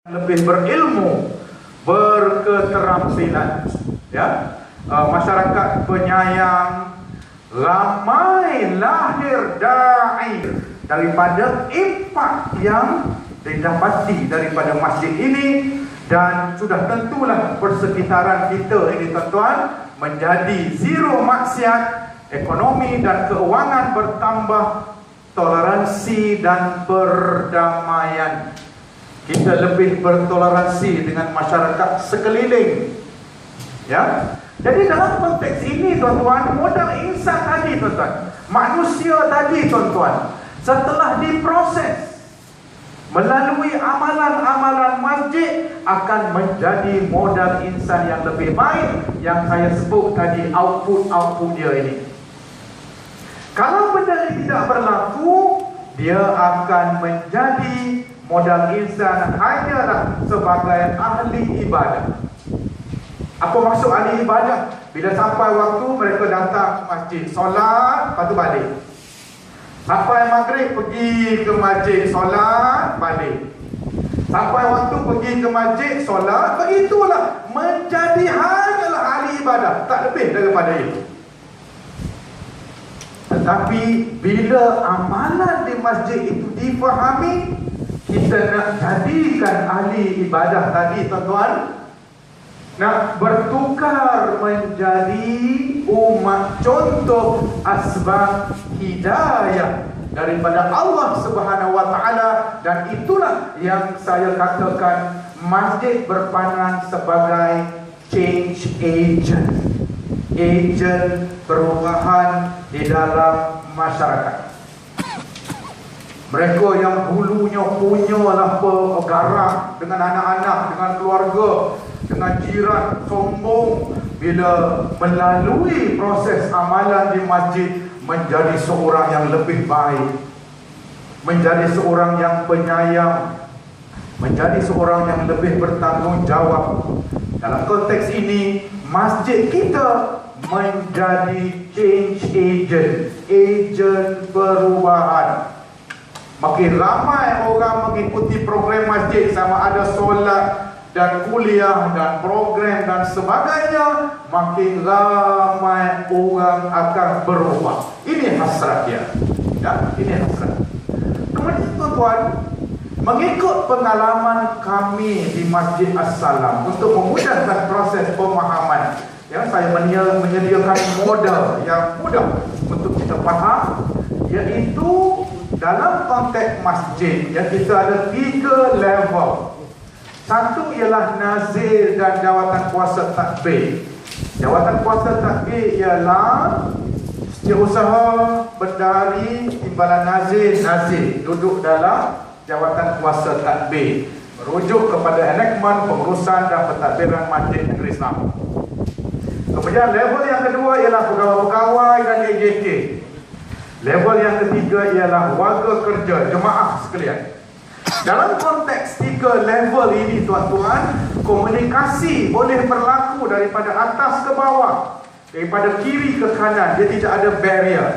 lebih berilmu, berketerampilan, ya, masyarakat penyayang, ramai lahir dai daripada impak yang didapati daripada masjid ini, dan sudah tentulah persekitaran kita ini tuan-tuan menjadi zero maksiat, ekonomi dan keuangan bertambah, toleransi dan perdamaian. Kita lebih bertoleransi dengan masyarakat sekeliling, ya. Jadi dalam konteks ini tuan-tuan, modal insan tadi tuan-tuan, manusia tadi tuan-tuan, setelah diproses melalui amalan-amalan masjid, akan menjadi modal insan yang lebih baik, yang saya sebut tadi, output dia ini. Kalau benda ini tidak berlaku, dia akan menjadi modal insan hanyalah sebagai ahli ibadah. Apa maksud ahli ibadah? Bila sampai waktu mereka datang ke masjid, solat, lepas tu balik. Sampai maghrib pergi ke masjid, solat, balik. Sampai waktu pergi ke masjid, solat, begitulah. Menjadi hanyalah ahli ibadah, tak lebih daripada itu. Tetapi bila amalan di masjid itu difahami, kita nak jadikan ahli ibadah tadi tuan-tuan, nak bertukar menjadi umat contoh asbab hidayah daripada Allah Subhanahu wa taala. Dan itulah yang saya katakan masjid berperanan sebagai change agent, ejen perubahan di dalam masyarakat. Mereka yang dulunya punyalah garang dengan anak-anak, dengan keluarga, dengan jiran, sombong, bila melalui proses amalan di masjid, menjadi seorang yang lebih baik, menjadi seorang yang penyayang, menjadi seorang yang lebih bertanggungjawab. Dalam konteks ini, masjid kita menjadi change agent, ejen perubahan. Makin ramai orang mengikuti program masjid, sama ada solat dan kuliah dan program dan sebagainya, makin ramai orang akan berubah. Ini hasrat dia, ya, ini hasrat. Kemudian tuan-tuan, mengikut pengalaman kami di Masjid As-Salam, untuk memudahkan proses pemahaman, ya, saya menyediakan model yang mudah untuk kita faham, iaitu dalam konteks masjid, ya, kita ada 3 level. Satu ialah nazir dan jawatan kuasa takbir. Jawatan kuasa takbir ialah setiausaha, bendahari, timbalan nazir duduk dalam jawatan kuasa takbir, merujuk kepada enakmen, pengurusan dan pentadbiran Masjid Negeri Islam. Kemudian level yang kedua ialah pegawai-pegawai dan AJK. Level yang ketiga ialah warga kerja, jemaah sekalian. Dalam konteks 3 level ini tuan-tuan, komunikasi boleh berlaku daripada atas ke bawah, daripada kiri ke kanan. Dia tidak ada barrier.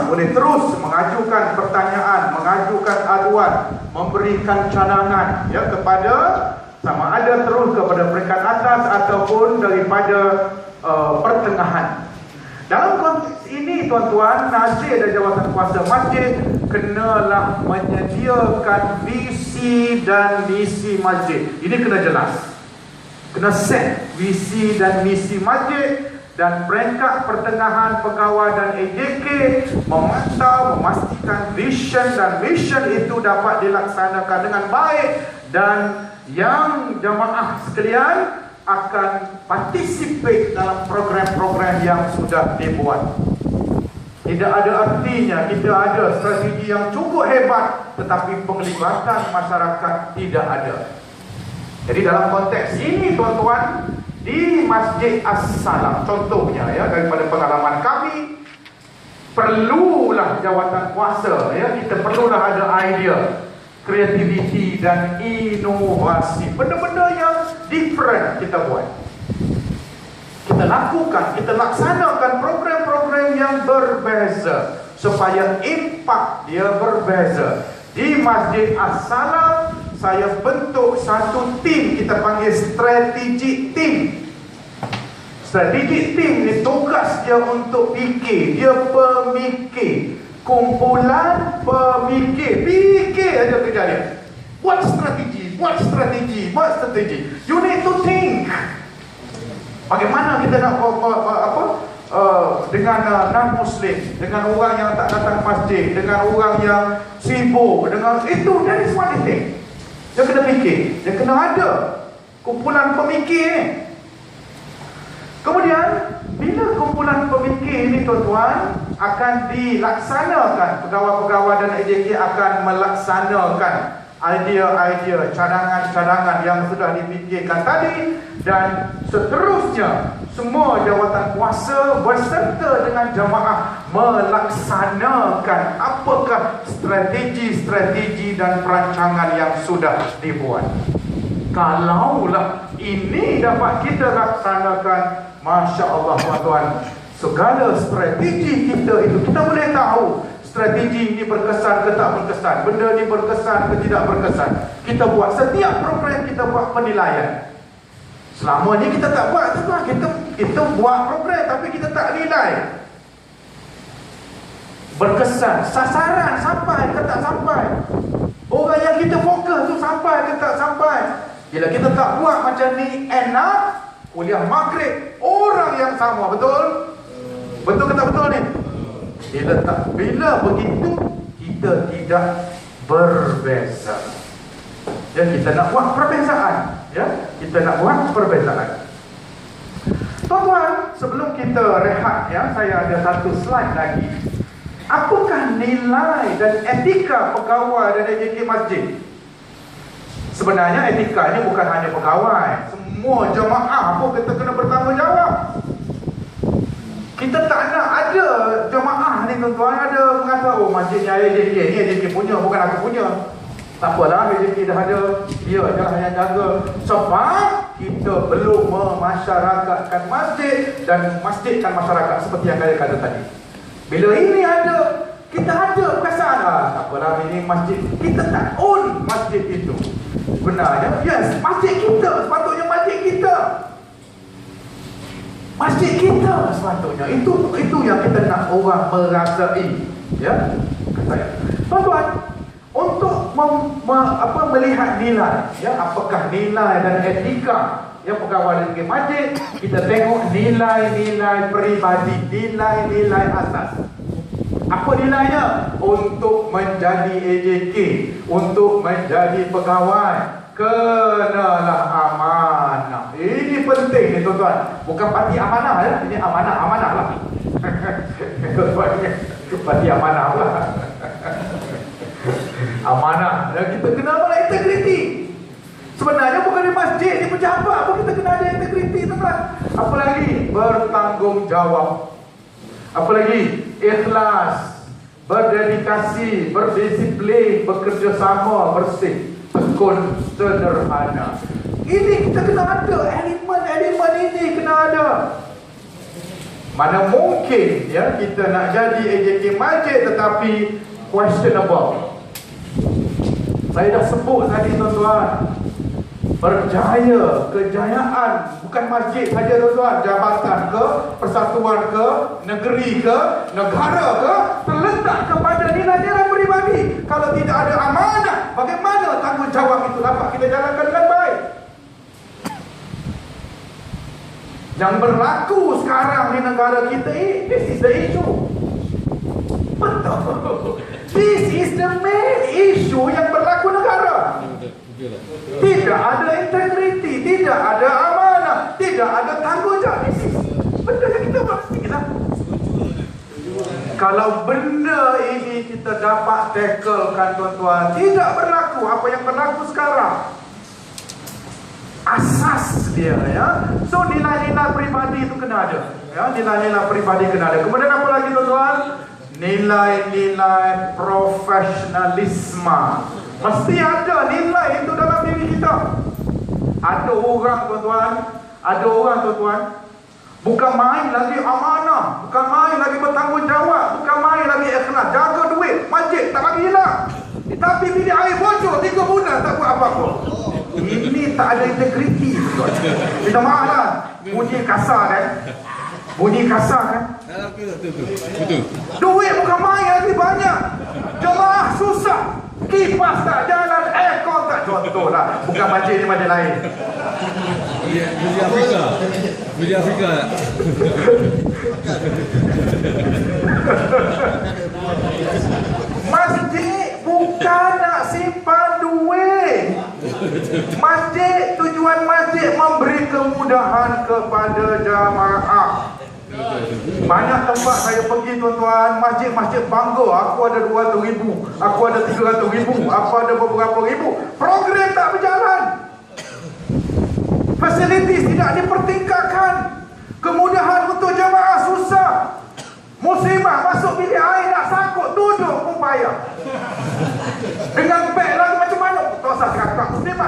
Boleh terus mengajukan pertanyaan, mengajukan aduan, memberikan cadangan, ya, kepada sama ada terus kepada peringkat atas ataupun daripada pertengahan. Dalam konteks ini tuan-tuan, nazir dan jawatan kuasa masjid kenalah menyediakan visi dan misi masjid. Ini kena jelas, kena set visi dan misi masjid. Dan peringkat pertengahan pegawai dan AJK memantau, memastikan vision dan mission itu dapat dilaksanakan dengan baik, dan yang jamaah sekalian akan participate dalam program-program yang sudah dibuat. Tidak ada artinya kita ada strategi yang cukup hebat tetapi penglibatan masyarakat tidak ada. Jadi dalam konteks ini tuan-tuan, di Masjid As-Salam contohnya, ya, daripada pengalaman kami, perlulah jawatan kuasa, ya, kita perlulah ada idea, kreativiti dan inovasi, benda-benda yang different kita buat, kita lakukan, kita laksanakan program-program yang berbeza supaya impak dia berbeza. Di Masjid As-Salam saya bentuk satu tim, kita panggil strategic team. Strategic team ni tugas dia untuk fikir, dia pemikir, kumpulan pemikir, fikir aja kerja dia. Buat strategi, buat strategi, buat strategi. You need to think. Bagaimana kita nak dengan non-Muslim, dengan orang yang tak datang masjid, dengan orang yang sibuk, dengan itu, that is one thing. Dia kena fikir, dia kena ada kumpulan pemikir ni. Kemudian, bila kumpulan pemikir ini tuan-tuan akan dilaksanakan, pegawai-pegawai dan AJK akan melaksanakan idea-idea, cadangan-cadangan yang sudah dipikirkan tadi, dan seterusnya semua jawatan kuasa berserta dengan jamaah melaksanakan apakah strategi-strategi dan perancangan yang sudah dibuat. Kalaulah ini dapat kita laksanakan, Masya Allah tuan-tuan, segala strategi kita itu, kita boleh tahu strategi ini berkesan ke tak berkesan, benda ini berkesan ke tidak berkesan. Kita buat setiap program, kita buat penilaian. Selama ni kita tak buat, kita buat program tapi kita tak nilai. Berkesan, sasaran sampai ke tak sampai, orang yang kita fokus tu sampai ke tak sampai. Bila kita tak buat macam ni, enak kuliah maghrib orang yang sama, betul? Betul ke tak betul ni? Bila begitu kita tidak berbeza. Ya, kita nak buat perbezaan. Ya, kita nak buat perbezaan. Tuan-tuan, sebelum kita rehat, ya, saya ada satu slide lagi. Apakah nilai dan etika pegawai dan AJK masjid? Sebenarnya etika ini bukan hanya pegawai, semua jemaah pun kita kena bertanggungjawab. Kita tak nak ada jemaah ni tuan-tuan ada mengata, oh masjidnya AJK, ni AJK punya, bukan aku punya. Tak apalah, AJK dah ada, dia adalah yang jaga. Sebab kita belum memasyarakatkan masjid dan masjidkan masyarakat seperti yang saya kata tadi. Bila ini ada, kita ada perasaan, tak apalah ini masjid, kita tak own masjid itu. Benarnya, yes, masjid kita, sepatutnya masjid kita. Masjid kita sepatutnya. Itu yang kita nak orang merasai. Ya, tuan-tuan, untuk melihat nilai, ya, apakah nilai dan etika yang pegawai di masjid, kita tengok nilai-nilai peribadi, nilai-nilai asas. Apa nilainya? Untuk menjadi AJK, untuk menjadi pegawai, kenalah amanah. Ini penting ni tuan-tuan. Bukan parti amanah ya, ini amanah lah. Tuan-tuan, parti amanah lah. Amanah. Dan kita kena apa? Integriti. Sebenarnya bukan di masjid, di pejabat pun kita kena ada integriti, tuan-tuan. Apa lagi? Bertanggungjawab. Apa lagi? Ikhlas, berdedikasi, berdisiplin, bekerjasama, bersih, tekun, sederhana. Ini kita kena ada, elemen-elemen ini kena ada. Mana mungkin ya kita nak jadi AJK masjid tetapi questionable. Saya dah sebut tadi tuan-tuan, berjaya, kejayaan bukan masjid saja tuan-tuan, jabatan ke, persatuan ke, negeri ke, negara ke, terletak kepada nilai-nilai peribadi. Kalau tidak ada amanah, bagaimana tanggungjawab itu dapat kita jalankan dengan baik? Yang berlaku sekarang di negara kita ini, this is the issue. Betul. This is the main issue yang berlaku negara. Tidak ada integriti, tidak ada amanah, tidak ada tanggungjawab. Benda yang kita pastilah. Kalau benda ini kita dapat tacklekan tuan-tuan, tidak berlaku apa yang berlaku sekarang. Asas dia ya. So nilai-nilai peribadi itu kena ada. Ya, nilai-nilai peribadi kena ada. Kemudian apa lagi tuan-tuan? Nilai-nilai profesionalisme. Mesti ada nilai itu dalam diri kita. Ada orang tuan-tuan, bukan main lagi amanah, bukan main lagi bertanggungjawab, bukan main lagi ikhlas, jaga duit, masjid tak bagi hilang. Tapi bilik air bocor 3 bulan tak buat apa-apa. Ini tak ada integriti. Minta maaf lah. Bunyi kasar kan? Bunyi kasar kan? Betul. Duit bukan main lagi banyak. Jemaah susah. Kipas tak jalan, aircon tak. Contohlah. Bukan masjid ni, masjid lain. Beli Afrika. Masjid bukan nak simpan duit. Masjid, tujuan masjid memberi kemudahan kepada jamaah. Banyak tempat saya pergi tuan-tuan, masjid-masjid bangga, aku ada 200,000, aku ada 300,000, aku ada beberapa ribu. Program tak berjalan. Fasilitis tidak dipertingkatkan. Kemudahan untuk jamaah susah. Muslimah masuk bilik air nak sangkut, duduk pun payah. Dengan beg lagi macam mana? Tak usah cakap.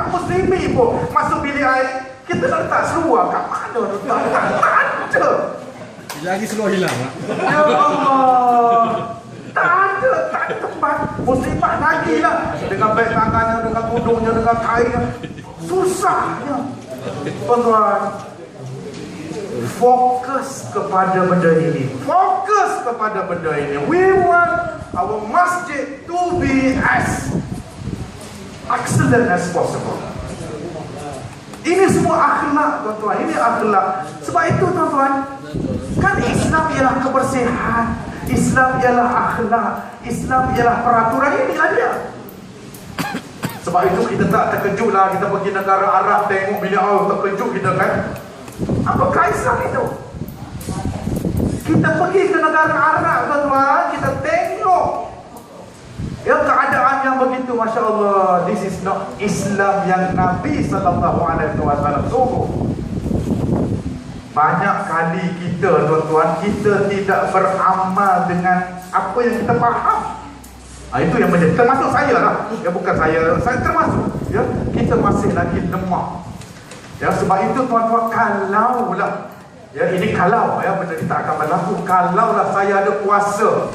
Muslimi pun masuk bilik air, kita nak letak seluar kat mana tuan-tuan? Tak ada. Lagi seluar hilang lah. Ya Allah. Tak ada tempat. Muslimah lagi lah. Dengan beg tangannya, dengan tudungnya, dengan kainnya. Susahnya. Tuan-tuan, fokus kepada benda ini. Fokus kepada benda ini. We want our masjid to be as excellent as possible. Ini semua akhlak tuan-tuan. Ini akhlak. Sebab itu tuan-tuan, kan Islam ialah kebersihan, Islam ialah akhlak, Islam ialah peraturan. Inilah dia. Sebab itu kita tak terkejut lah. Kita pergi negara Arab, tengok bilik air, terkejut kita kan. Apakah Islam itu? Kita pergi ke negara Arab tuan-tuan, kita tengok ya keadaan yang begitu, Masya Allah. This is not Islam yang Nabi SAW suruh. Banyak kali kita tuan-tuan, kita tidak beramal dengan apa yang kita faham. Itu yang menjadi, termasuk saya lah. Ya bukan saya termasuk. Ya, kita masih lagi lemah. Ya, sebab itu tuan-tuan, kalaulah, ya ini kalau ya benda ini tak akan berlaku, kalaulah saya ada kuasa,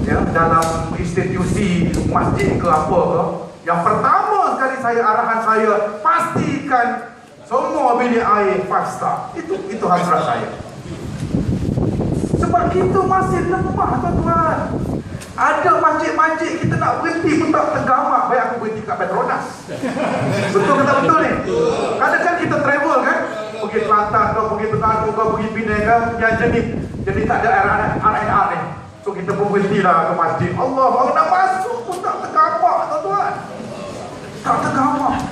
ya dalam institusi masjid ke apa ke, yang pertama sekali arahan saya, pastikan semua bilik air 5 star. Itu hasrat saya. Sebab kita masih lemah tuan-tuan. Ada masjid-masjid kita nak berhenti pun tak tergamak. Baik aku berhenti kat Petronas. Betul ke tak betul ni? Kadang-kadang kita travel kan, pergi Kelantan ke, pergi Terengganu ke, pergi Penang kan, yang jadi tak ada RNR ni. So kita pun berhentilah ke masjid. Allah nak masuk pun tak tergamak tuan-tuan. Tak tergamak.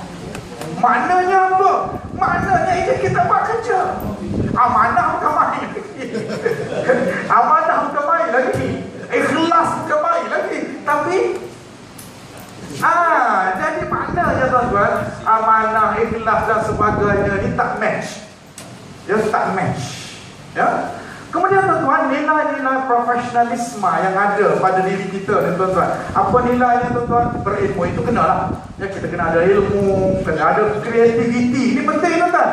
Maknanya apa? Maknanya ini kita buat kerja. Amanah bukan main lagi. Amanah bukan main lagi. Ikhlas bukan main lagi. Tapi jadi maknanya tuan-tuan, amanah, ikhlas dan sebagainya ni tak match. Ya, tak match. Ya. Kemudian tuan-tuan, nilai-nilai profesionalisme yang ada pada diri kita ni tuan-tuan. Apa nilainya tuan-tuan? Berilmu itu kenalah. Ya, kita kena ada ilmu, kena ada kreativiti. Ini penting tuan-tuan.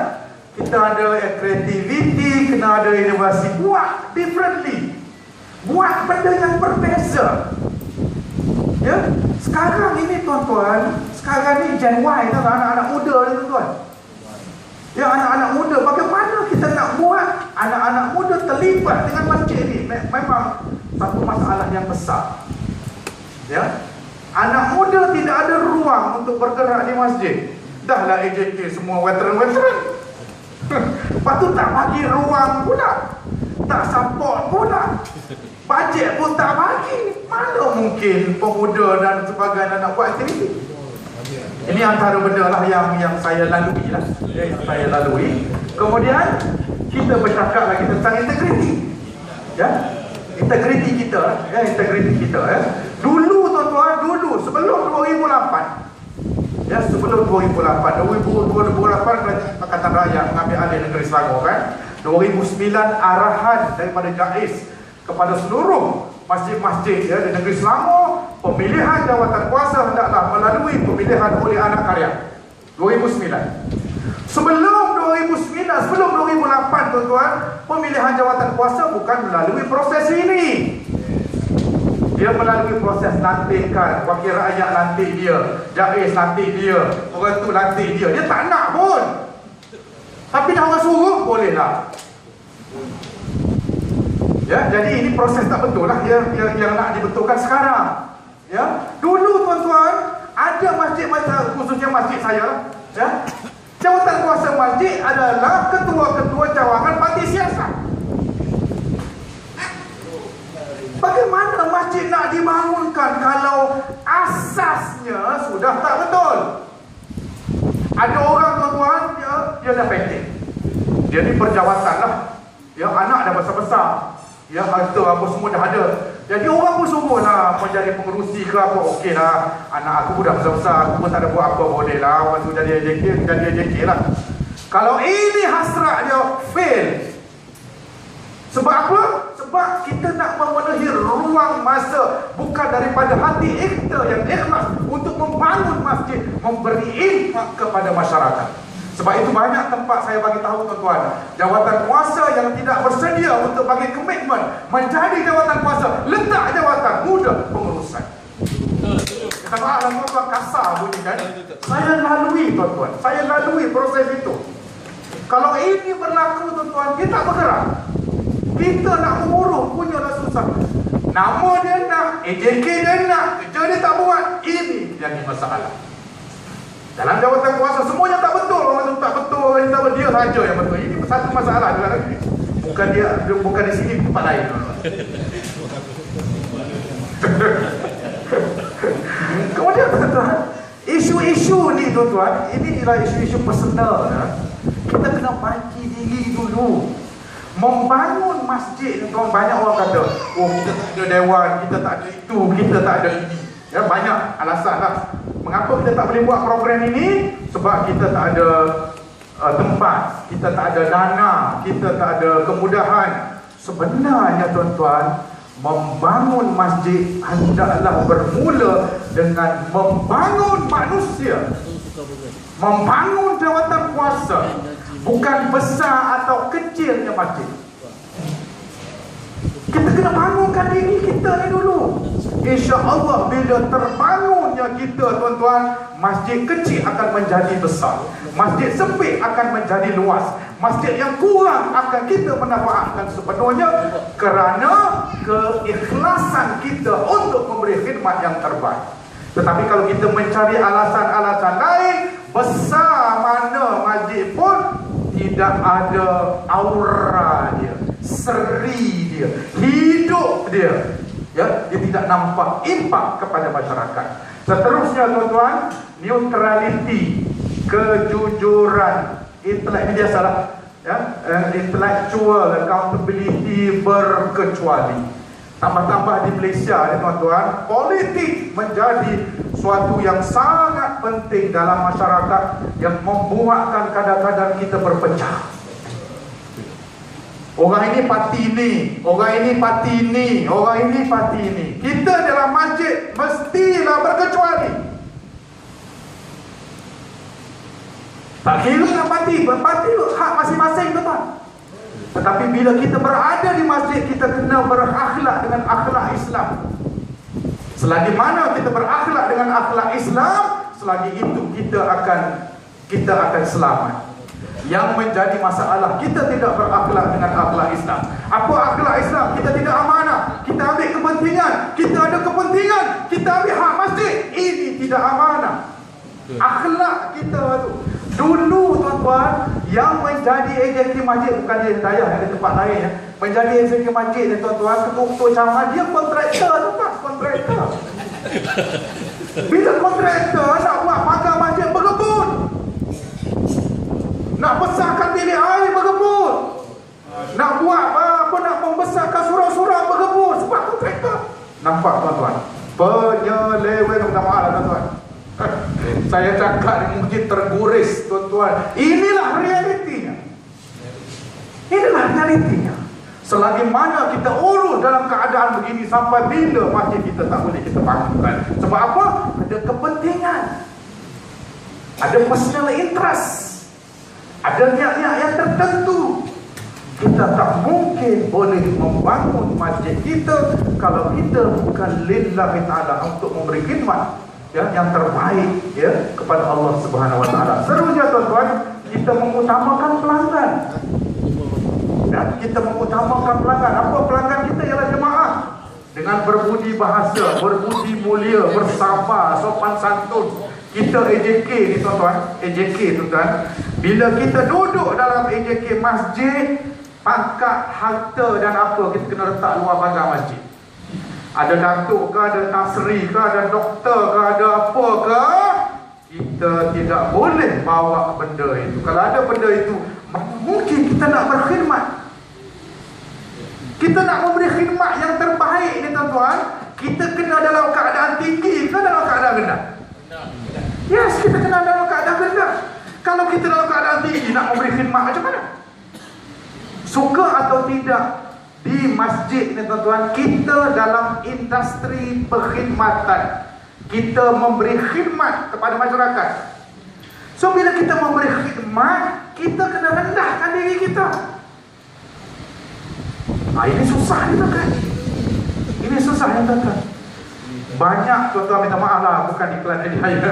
Kita ada kreativiti, kena ada inovasi. Buat differently. Buat benda yang berbeza. Ya, sekarang ini tuan-tuan, sekarang ni Gen Y tuan-tuan, anak-anak muda ni tuan-tuan. Ya, anak-anak muda, bagaimana kita nak buat anak-anak muda terlibat dengan masjid ni? Memang satu masalah yang besar. Ya, anak muda tidak ada ruang untuk bergerak di masjid. Dahlah AJK semua veteran-veteran. Lepas tu tak bagi ruang pula, tak support pula, bajet pun tak bagi. Mana mungkin pemuda dan sebagainya nak buat aktiviti? Ini antara benda lah yang saya lalui lah, yang saya lalui. Kemudian kita bercakap lagi tentang integriti. Ya, integriti kita, ya, integriti kita. Ya. Dulu tuan-tuan, sebelum 2008. Ya, sebelum 2008 Pakatan Rakyat mengambil alih negeri Selangor kan. 2009 arahan daripada JAIS kepada seluruh masjid-masjid ya, di negeri Selangor, pemilihan jawatan kuasa hendaklah melalui pemilihan oleh anak karya. 2009. Sebelum 2008 tuan-tuan, pemilihan jawatan kuasa bukan melalui proses ini. Dia melalui proses lantikan. Wakil rakyat lantik dia, Jais lantik dia, orang tu lantik dia. Dia tak nak pun, tapi dah orang suruh, bolehlah. Ya, jadi ini proses tak betul lah yang nak dibetulkan sekarang. Ya, dulu tuan-tuan ada masjid, khususnya masjid saya, ya, jawatan kuasa masjid adalah ketua-ketua cawangan parti siasat. Bagaimana masjid nak dibangunkan kalau asasnya sudah tak betul? Ada orang tuan-tuan, dia dah penting, dia ni berjawatan lah, ya, anak dah besar-besar, ya, harta apa semua dah ada. Jadi orang pun suruh lah menjadi pengerusi ke apa. Okey lah, anak aku pun dah besar-besar, aku pun tak ada buat apa, boleh lah orang tu jadi AJK lah. Kalau ini hasrat dia fail. Sebab apa? Sebab kita nak memenuhi ruang masa bukan daripada hati kita yang ikhlas untuk membangun masjid, memberi infak kepada masyarakat. Sebab itu banyak tempat saya bagi tahu tuan-tuan, jawatan kuasa yang tidak bersedia untuk bagi komitmen menjadi jawatan kuasa, letak jawatan, mudah pengurusan. Kita maaf tuan-tuan, kasar bunyi kan. Saya lalui tuan-tuan, saya lalui proses itu. Kalau ini berlaku tuan-tuan, kita tak bergerak. Kita nak mengurus punya dah susah. Nama dia nak, AJK dia nak, kerja dia tak buat. Ini jadi masalah. Dalam jawatan kuasa semuanya tak betul. Orang tu tak betul, orang tak betul, dia saja yang betul. Ini satu masalah juga lagi. Bukan bukan di sini, tempat lain. Kemudian tuan-tuan, isu-isu ni tuan-tuan, ini ialah isu-isu personal. Kita kena maki diri dulu. Membangun masjid ni tuan, banyak orang kata, oh kita tak ada dewan, kita tak ada itu, kita tak ada ini. Ya, banyak alasan lah. Mengapa kita tak boleh buat program ini? Sebab kita tak ada tempat, kita tak ada dana, kita tak ada kemudahan. Sebenarnya tuan-tuan, membangun masjid hendaklah bermula dengan membangun manusia, membangun jawatan kuasa, bukan besar atau kecilnya masjid. Kita kena bangunkan diri kita ni dulu. InsyaAllah bila terbangunnya kita tuan-tuan, masjid kecil akan menjadi besar, masjid sempit akan menjadi luas, masjid yang kurang akan kita manfaatkan sepenuhnya kerana keikhlasan kita untuk memberi khidmat yang terbaik. Tetapi kalau kita mencari alasan-alasan lain, besar mana masjid pun tidak ada aura dia, seri dia, hidup dia. Ya, dia tidak nampak impak kepada masyarakat. Seterusnya tuan-tuan, neutrality, kejujuran, ini biasalah, ya, intellectual accountability berkecuali. Tambah-tambah di Malaysia ni tuan-tuan, politik menjadi suatu yang sangat penting dalam masyarakat yang membuatkan kadang-kadang kita berpecah. Orang ini parti ini, orang ini parti ini, orang ini parti ini. Kita dalam masjid mestilah berkecuali. Tak kira nak parti hak masing-masing tuan. Tetapi bila kita berada di masjid, kita kena berakhlak dengan akhlak Islam. Selagi mana kita berakhlak dengan akhlak Islam, selagi itu kita akan selamat. Yang menjadi masalah, kita tidak berakhlak dengan akhlak Islam. Apa akhlak Islam? Kita tidak amanah, kita ambil kepentingan, kita ada kepentingan, kita ambil hak masjid. Ini tidak amanah. Akhlak kita tu. Dulu tuan-tuan, yang menjadi AJK masjid, bukan dia daya, ada tempat lain ya. Menjadi AJK masjid ni tuan-tuan, ketua cawangan dia kontraktor tuan, kontraktor. Bila kontraktor nak buat pagar masjid, berkebun. Nak besarkan bilik air, berkebun. Nak buat apa, nak membesarkan surau-surau, berkebun. Sebab kontraktor. Nampak tuan-tuan, penyelewengan, minta maaf lah tuan-tuan. Saya cakap ni mungkin terguris tuan-tuan. Inilah realitinya. Inilah realitinya. Selagi mana kita urus dalam keadaan begini, sampai bila masjid kita tak boleh kita bangunkan. Sebab apa? Ada kepentingan, ada personal interest, ada niat-niat yang tertentu. Kita tak mungkin boleh membangun masjid kita kalau kita bukan lillahi ta'ala, untuk memberi khidmat yang terbaik kepada Allah Subhanahu wa taala. Seterusnya tuan-tuan, kita mengutamakan pelanggan. Kita mengutamakan pelanggan. Apa pelanggan kita? Ialah jemaah. Dengan berbudi bahasa, berbudi mulia, bersabar, sopan santun. Kita AJK ni tuan-tuan, AJK tuan-tuan, bila kita duduk dalam AJK masjid, pangkat, harta dan apa kita kena letak luar pagar masjid. Ada datuk ke, ada tasri ke, ada doktor ke, ada apa ke, kita tidak boleh bawa benda itu. Kalau ada benda itu, mungkin kita nak berkhidmat, kita nak memberi khidmat yang terbaik ni tuan-tuan. Kita kena dalam keadaan tinggi ke dalam keadaan rendah? Yes, kita kena dalam keadaan rendah. Kalau kita dalam keadaan tinggi nak memberi khidmat, macam mana? Suka atau tidak, di masjid ni tuan-tuan, kita dalam industri perkhidmatan, kita memberi khidmat kepada masyarakat. So bila kita memberi khidmat, kita kena rendahkan diri kita. Ini susah ni tuan-tuan. Ini susah ni tuan-tuan. Banyak tuan-tuan, minta maaf lah, bukan iklan saya.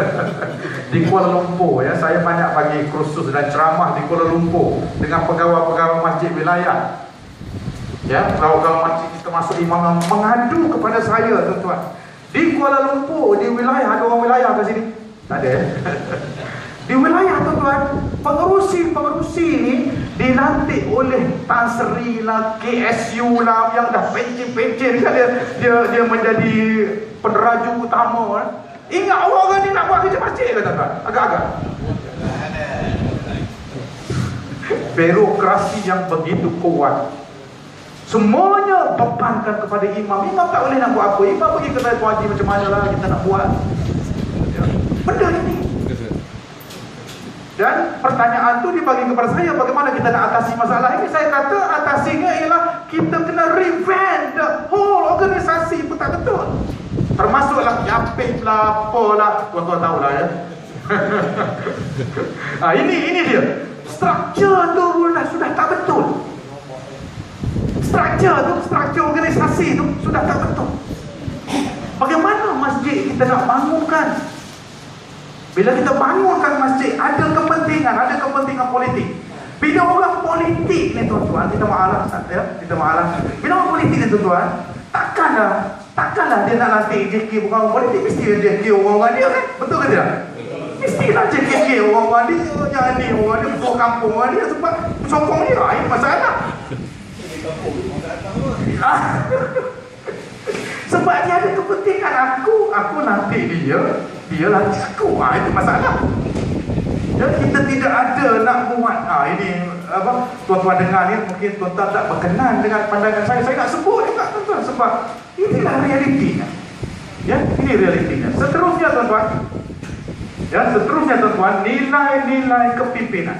Di Kuala Lumpur saya banyak bagi kursus dan ceramah di Kuala Lumpur dengan pegawai-pegawai masjid wilayah. Pegawai masjid kita masuk imam mengadu kepada saya tuan-tuan. Di Kuala Lumpur, di wilayah, ada orang wilayah ke sini? Tak ada. Di wilayah tuan-tuan, pengerusi ni dilantik oleh Tan Sri lah, KSU lah, yang dah pencen-pencen kan, dia menjadi peneraju utama. Ingat orang ni nak buat kerja masjid ke tuan-tuan? Agak-agak birokrasi yang begitu kuat, semuanya bebankan kepada imam. Imam tak boleh nak buat apa. Imam pergi ke Tuan Haji, macam mana lah kita nak buat benda ini. Dan pertanyaan tu dibagi kepada saya, bagaimana kita nak atasi masalah ini. Saya kata atasinya ialah kita kena revamp the whole organisasi pun tak betul. Termasuklah Yapip lah, apalah, tuan-tuan tahulah ini dia. Struktur tu sudah tak betul. Struktur organisasi tu sudah tak betul. Bagaimana masjid kita nak bangunkan? Bila kita bangunkan masjid, ada kepentingan politik. Bila orang politik ni tuan-tuan, kita maaf lah. Bila orang politik ni tuan-tuan, takkanlah dia nak lantik JK bukan orang politik, mesti dia JK orang-orang dia kan? Betul ke tidak? Mestilah JK orang-orang dia, yang ni orang dia, ketua kampung orang dia, sebab sokong dia, ini masalah. Sebab dia ada kepentingan. Aku nanti dia nanti aku. Itu masalah. Kita tidak ada nak buat ini tuan-tuan dengar ni, mungkin tuan-tuan tak berkenan dengan pandangan saya nak sebut juga tuan-tuan, sebab inilah realitinya. Ini realitinya. Seterusnya tuan-tuan, nilai-nilai kepimpinan.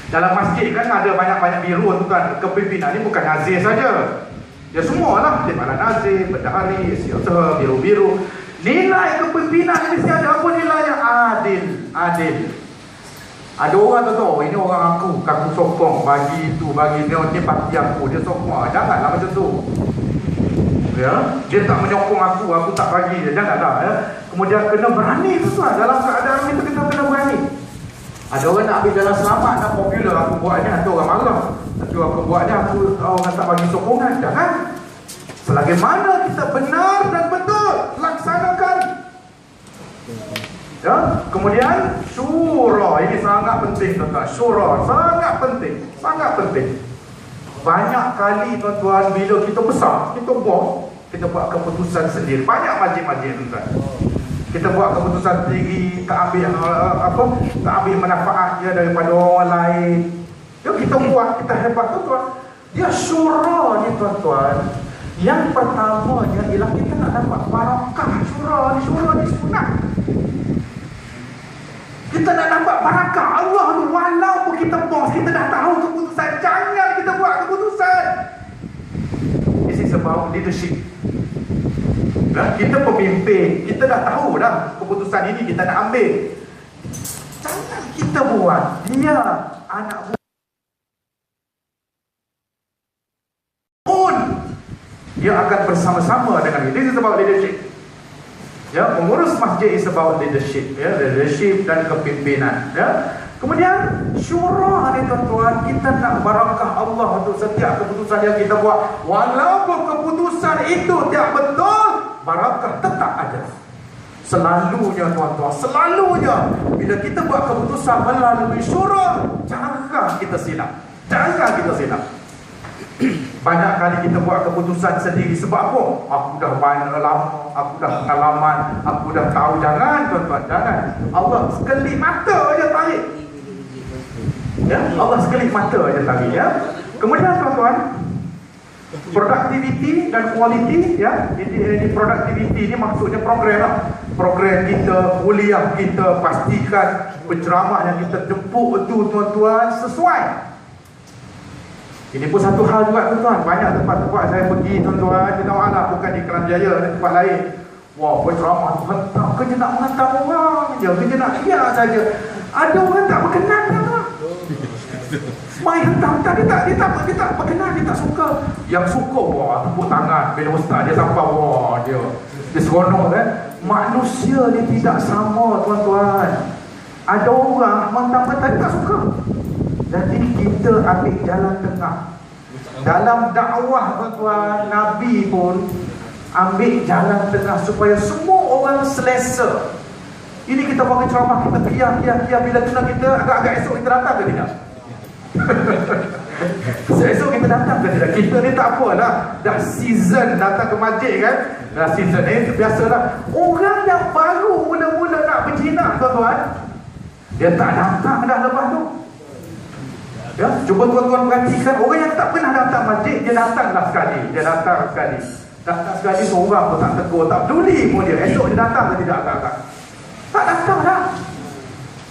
Dalam masjid kan ada banyak-banyak biru tuan. Kepimpinan ni bukan nazir saja. Ya semualah, timbalan nazir, bendahari, istiadah, biru-biru. Nilai kepimpinan mesti ada apa nilainya? Adil. Ada orang tu, ini orang aku sokong, bagi itu, bagi dia parti aku, dia sokong. Janganlah macam tu. Dia tak menyokong aku tak bagi dia. Janganlah. Kemudian kena berani tuan. Dalam keadaan kita kena berani. Ada orang nak ambil jalan selamat, nak popular, aku buatnya, ada orang marah. Aku buatnya, orang tak bagi sokongan. Jangan. Selagi mana kita benar dan betul, laksanakan. Kemudian syura, ini sangat penting tuan-tuan. Syura sangat penting. Banyak kali tuan-tuan, bila kita besar, kita buat keputusan sendiri. Banyak masjid-masjid tuan-tuan, kita buat keputusan sendiri, tak ambil manfaat dia daripada orang lain. Kita buat, kita hebat tuan-tuan. Dia syura ni tuan-tuan. Yang pertamanya ialah kita nak dapat barakah. Syura ni sunat. Kita nak dapat barakah Allah tu. Walaupun kita bos, kita dah tahu keputusan, jangan kita buat keputusan. This is about leadership. Kita pemimpin, kita dah tahu dah keputusan ini kita nak ambil. Jangan kita buat. Dia anak dia akan bersama-sama dengan ini. This is about leadership. Ya, pengurus masjid is about leadership, ya, leadership dan kepimpinan, ya. Kemudian syura ni tuan-tuan, kita nak barakah Allah untuk setiap keputusan yang kita buat. Walaupun keputusan itu tidak betul, barakah tetap ada. Selalunya tuan-tuan, selalunya bila kita buat keputusan melalui syura, jangan kita silap. Jangan kita silap. Banyak kali kita buat keputusan sendiri. Sebab apa? Aku dah banyak lama, aku dah pengalaman, aku dah tahu. Jangan tuan-tuan, jangan. Allah sekelip mata aja tarik. Ya, Allah sekelip mata aja tarik, ya. Kemudian tuan-tuan, productivity dan quality, ya. Ini productivity ini maksudnya program lah. Program kita, kuliah kita, pastikan penceramah yang kita jemput itu tuan-tuan sesuai. Ini pun satu hal juga tuan-tuan. Banyak tempat-tempat saya pergi tuan-tuan, kita malah bukan di Kelang Jaya dan tempat lain. Wah, penceramah tu hentam, kerja nak menghantam orang je, kerja nak riak saja. Ada orang tak berkenan tuan-tuan. Main hentam-hentam, dia tak berkenan, dia tak suka. Yang suka, wah, tepuk tangan. Bila ustaz dia sampai, wah, dia seronok kan. Manusia dia tidak sama tuan-tuan. Ada orang mentang-mentang dia tak suka. Jadi kita ambil jalan tengah. Dalam dakwah tuan-tuan, Nabi pun ambil jalan tengah supaya semua orang selesa. Ini kita bagi ceramah, kita kiah. Bila tengah kita agak-agak esok kita datang ke tidak? Esok kita datang ke tidak? Kita ni tak apalah, dah season datang ke masjid kan. Dah season ni biasalah. Orang yang baru mula-mula nak berjinak tuan-tuan, dia tak datang dah lepas tu. Ya, cuba tuan-tuan perhatikan orang yang tak pernah datang masjid, dia datanglah sekali. Datang sekali seorang pun tak tegur, tak peduli pun dia. Esok dia datang ke tidak? Tak datang dah.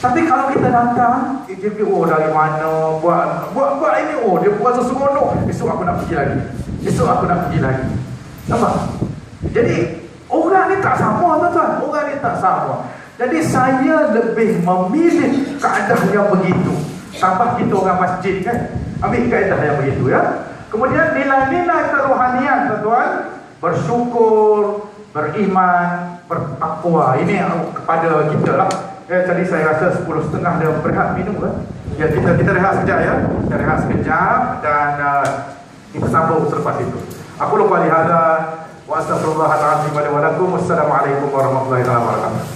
Tapi kalau kita datang, dia fikir, oh dari mana, buat ini, oh dia puasa seronok. Esok aku nak pergi lagi. Nampak? Jadi orang ni tak sama tuan-tuan. Orang ni tak sama. Jadi saya lebih memilih keadaan yang begitu. Tambah kita orang masjid kan, ambil kaedah yang begitu, ya. Kemudian nilai-nilai kerohanian tuan-tuan, bersyukur, beriman, bertakwa. Ini kepada kita lah. Tadi saya rasa 10.30 dia berehat minum kan. Ya, kita rehat sekejap, ya. Kita rehat sekejap dan kita sambung selepas itu. Aku lupa lihada wa astaghfirullahaladzim wa lakum. Wassalamualaikum warahmatullahi wabarakatuh.